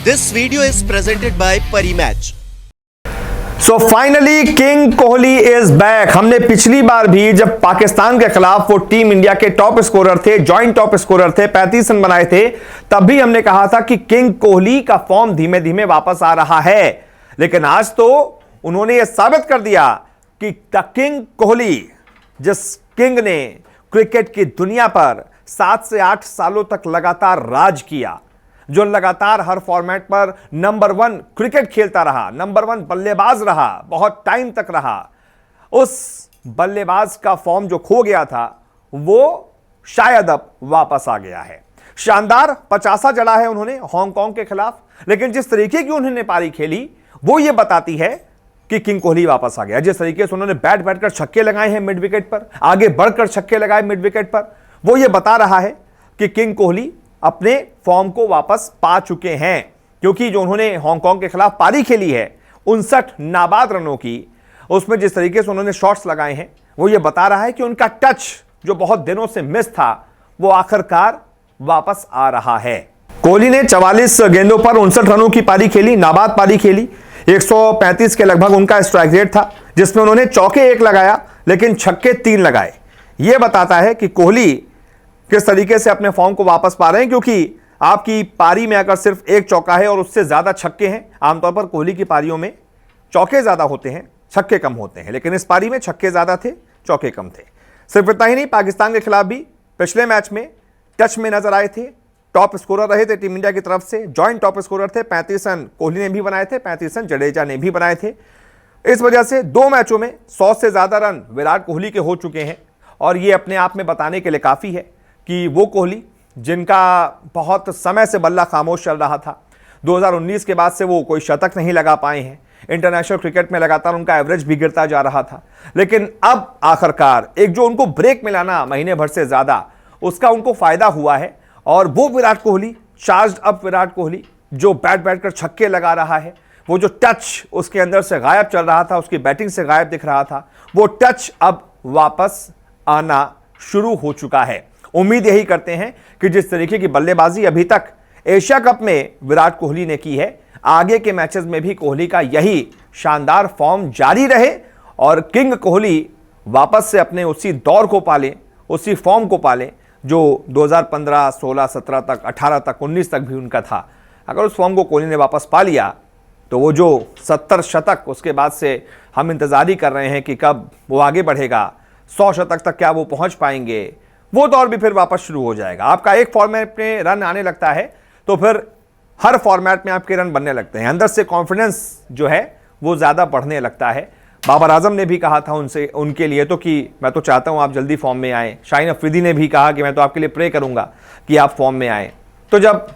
This video is presented by Pari Match. So finally king Kohli is back. हमने पिछली बार भी जब पाकिस्तान के खिलाफ वो टीम इंडिया के टॉप स्कोरर थे, जॉइंट टॉप स्कोरर थे, 35 रन बनाए थे, तब भी हमने कहा था कि किंग कोहली का फॉर्म धीमे धीमे वापस आ रहा है। लेकिन आज तो उन्होंने यह साबित कर दिया कि द किंग कोहली, जिस किंग ने क्रिकेट की दुनिया पर 7 से 8 सालों तक लगातार राज किया, जो लगातार हर फॉर्मेट पर नंबर 1 क्रिकेट खेलता रहा, नंबर 1 बल्लेबाज रहा, बहुत टाइम तक रहा, उस बल्लेबाज का फॉर्म जो खो गया था वो शायद अब वापस आ गया है। शानदार 50 जड़ा है उन्होंने हांगकांग के खिलाफ, लेकिन जिस तरीके की उन्होंने पारी खेली वो ये बताती है कि किंग कोहली वापस आ गया। जिस तरीके से उन्होंने बैट बैठ कर छक्के लगाए हैं मिड विकेट पर, आगे बढ़कर छक्के लगाए मिड विकेट पर, वो ये बता रहा है कि किंग कोहली अपने फॉर्म को वापस पा चुके हैं। क्योंकि जो उन्होंने हांगकांग के खिलाफ पारी खेली है 59 नाबाद रनों की, उसमें जिस तरीके से उन्होंने शॉट्स लगाए हैं वो ये बता रहा है कि उनका टच जो बहुत दिनों से मिस था वो आखिरकार वापस आ रहा है। कोहली ने 44 गेंदों पर 59 रनों की पारी खेली, नाबाद पारी खेली, 135 के लगभग उनका स्ट्राइक रेट था, जिसमें उन्होंने चौके 1 लगाया लेकिन छक्के 3 लगाए। यह बताता है कि कोहली किस तरीके से अपने फॉर्म को वापस पा रहे हैं। क्योंकि आपकी पारी में अगर सिर्फ 1 चौका है और उससे ज्यादा छक्के हैं, आमतौर पर कोहली की पारियों में चौके ज्यादा होते हैं, छक्के कम होते हैं, लेकिन इस पारी में छक्के ज्यादा थे, चौके कम थे। सिर्फ इतना ही नहीं, पाकिस्तान के खिलाफ भी पिछले मैच में टच में नजर आए थे, टॉप स्कोरर रहे थे टीम इंडिया की तरफ से, जॉइंट टॉप स्कोरर थे, 35 रन कोहली ने भी बनाए थे, 35 रन जडेजा ने भी बनाए थे। इस वजह से 2 मैचों में 100 से ज्यादा रन विराट कोहली के हो चुके हैं। और ये अपने आप में बताने के लिए काफी है कि वो कोहली जिनका बहुत समय से बल्ला खामोश चल रहा था, 2019 के बाद से वो कोई शतक नहीं लगा पाए हैं, इंटरनेशनल क्रिकेट में लगातार उनका एवरेज भी गिरता जा रहा था, लेकिन अब आखिरकार एक जो उनको ब्रेक मिला ना महीने भर से ज्यादा, उसका उनको फायदा हुआ है। और वो विराट कोहली, चार्ज्ड अप विराट कोहली, जो बैट बैठ कर छक्के लगा रहा है, वो जो टच उसके अंदर से गायब चल रहा था, उसकी बैटिंग से गायब दिख रहा था, वो टच अब वापस आना शुरू हो चुका है। उम्मीद यही करते हैं कि जिस तरीके की बल्लेबाजी अभी तक एशिया कप में विराट कोहली ने की है, आगे के मैचेस में भी कोहली का यही शानदार फॉर्म जारी रहे और किंग कोहली वापस से अपने उसी दौर को पाले, उसी फॉर्म को पाले जो 2015, 16, 17 तक, 18 तक, 19 तक भी उनका था। अगर उस फॉर्म को कोहली ने वापस पा लिया तो वो जो 70 शतक उसके बाद से हम इंतजार ही कर रहे हैं कि कब वो आगे बढ़ेगा, 100 शतक तक क्या वो पहुंच पाएंगे, वो दौर भी फिर वापस शुरू हो जाएगा। आपका एक फॉर्मेट में रन आने लगता है तो फिर हर फॉर्मेट में आपके रन बनने लगते हैं, अंदर से कॉन्फिडेंस जो है वो ज्यादा बढ़ने लगता है। बाबर आजम ने भी कहा था उनसे, उनके लिए तो, कि मैं तो चाहता हूं आप जल्दी फॉर्म में आए। शाहीन अफरीदी ने भी कहा कि मैं तो आपके लिए प्रे करूंगा कि आप फॉर्म में आए। तो जब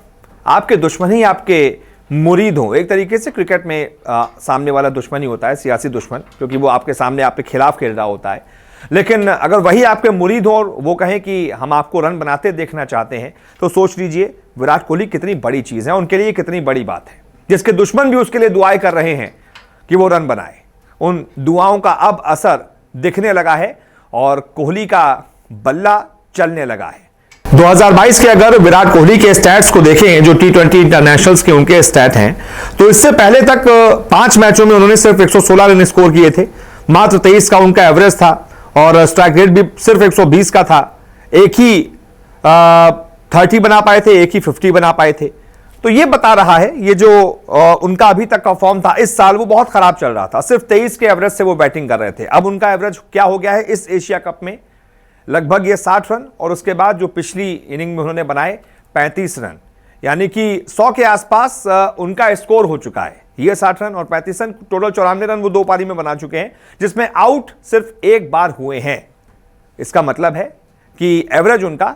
आपके दुश्मन ही आपके मुरीद हो, एक तरीके से क्रिकेट में सामने वाला दुश्मन ही होता है, सियासी दुश्मन, क्योंकि वो आपके सामने आपके खिलाफ खेल रहा होता है, लेकिन अगर वही आपके मुरीद हो और वो कहें कि हम आपको रन बनाते देखना चाहते हैं, तो सोच लीजिए विराट कोहली कितनी बड़ी चीज है, उनके लिए कितनी बड़ी बात है। जिसके दुश्मन भी उसके लिए दुआएं कर रहे हैं कि वो रन बनाए, उन दुआओं का अब असर दिखने लगा है और कोहली का बल्ला चलने लगा है। 2022 के अगर विराट कोहली के स्टैट्स को देखें, जो T20 इंटरनेशनल्स के उनके स्टैट हैं, तो इससे पहले तक 5 मैचों में उन्होंने सिर्फ 116 रन स्कोर किए थे, मात्र 23 का उनका एवरेज था और स्ट्राइक रेट भी सिर्फ 120 का था। एक ही 30 बना पाए थे, एक ही 50 बना पाए थे। तो ये बता रहा है, ये जो उनका अभी तक का फॉर्म था इस साल, वो बहुत खराब चल रहा था। सिर्फ 23 के एवरेज से वो बैटिंग कर रहे थे। अब उनका एवरेज क्या हो गया है इस एशिया कप में, लगभग ये 60 रन, और उसके बाद जो पिछली इनिंग में उन्होंने बनाए 35 रन, यानी कि 100 के आसपास उनका स्कोर हो चुका है। ये 60 रन और 35 रन, टोटल 94 रन वो 2 पारी में बना चुके हैं, जिसमें आउट सिर्फ 1 बार हुए हैं। इसका मतलब है कि एवरेज उनका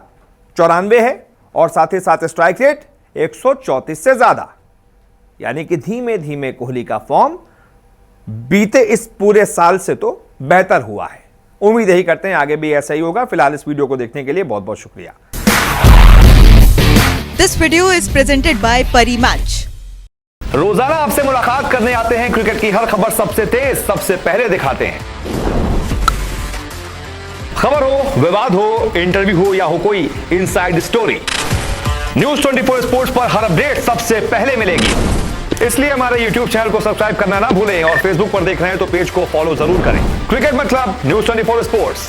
94 है और साथ ही साथ स्ट्राइक रेट 134 से ज्यादा, यानी कि धीमे धीमे कोहली का फॉर्म बीते इस पूरे साल से तो बेहतर हुआ है। उम्मीद यही करते हैं आगे भी ऐसा ही होगा। फिलहाल इस वीडियो को देखने के लिए बहुत बहुत शुक्रिया। This video is presented by परी मैच। रोजाना आपसे मुलाकात करने आते हैं, क्रिकेट की हर खबर सबसे तेज, सबसे पहले दिखाते हैं। खबर हो, विवाद हो, इंटरव्यू हो या हो कोई इनसाइड स्टोरी, न्यूज 24 स्पोर्ट्स पर हर अपडेट सबसे पहले मिलेगी, इसलिए हमारे YouTube चैनल को सब्सक्राइब करना ना भूलें और फेसबुक पर देख रहे हैं तो पेज को फॉलो जरूर करें। क्रिकेट मतलब न्यूज 24 स्पोर्ट्स।